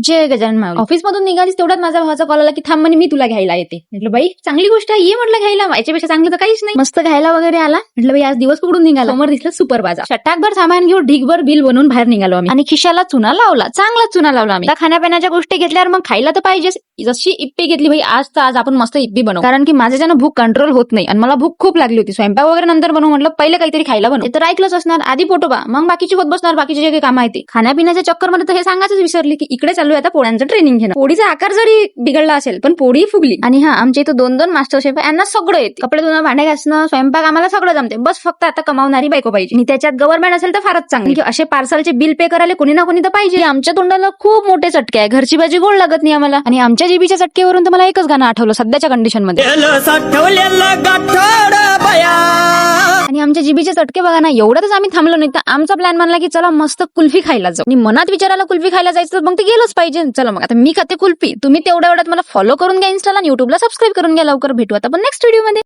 जय गजानन माऊली. Office मधून निघालीच तेवढ्यात माझा भावाचा कॉल आला की थांब म्हणे मी तुला घ्यायला येते. म्हटलं बाई चांगली गोष्ट आहे, ये म्हटलं घ्यायला, याच्यापेक्षा चांगलं तर काहीच नाही. मस्त घ्यायला वगैरे आला. म्हटलं बाई आज दिवस कुठून निघाला. समोर दिसलं सुपर बाजार. षटाकभर सामान घेऊन ढिगभर बिल बनवून बाहेर निघालो आम्ही. आणि खिशाला चुना लावला, चांगला चुना लावला आम्ही. खाण्यापिण्याच्या गोष्टी घेतल्यावर मग खायला तर पाहिजेच. जशी इप्पी घेतली भाई, आज आपण मस्त इप्पी बनवू, कारण की माझ्याच्यानं भूक कंट्रोल होत नाही आणि मला भूक खूप लागली होती. स्वयंपाक वगैरे नंतर बनवू म्हटलं, पहिले काहीतरी खायला बनवू. तर ऐकलंच असणार, आधी पोटोबा मग बाकीची होत बसणार, बाकीचे जे काही काम आहे ते. खाण्यापिण्याच्या चक्करमध्ये तर हे सांगायच विसरली की इकडे चालू आहे आता पोळ्यांचं ट्रेनिंग घेणं. पोळीचा आकार जरी बिघडला असेल पण पोळी फुगली. आणि हा आमच्या इथं 2 मास्टर शेफ आहे, यांना सगळं येते. कपडे धुणं, भांडे घासणं, स्वयंपाक आम्हाला सगळं जमते. बस फक्त आता कमावणारी बायको पाहिजे. आणि त्याच्यात गव्हर्नमेंट असेल तर फारच चांगली. असे पार्सलचे बिल पे करायला कोणी ना कोणी तर पाहिजे. आमच्या तोंडाला खूप मोठे चटके आहे, घरची भाजी गोड लागत नाही आम्हाला. आणि आमच्या जीबीच्या चटकेवरून तर मला एकच गाणं आठवलं सध्याच्या कंडिशन मध्ये. आणि आमच्या जीबीचे चटके बघा ना, एवढ्यातच आम्ही थांबलो नाही तर आमचा प्लॅन म्हणला की चला मस्त कुल्फी खायला जाऊ. आणि मनात विचारायला कुल्फी खायला जायचं तर मग ते गेलंच पाहिजे. चला मग आता मी खाते कुल्फी, तुम्ही तेवढ्या मला फॉलो करून घ्या इंस्टाला आणि युट्यूबला सबस्क्राईब करून घ्या. लवकर भेटू आता पण नेक्स्ट व्हिडिओ मध्ये.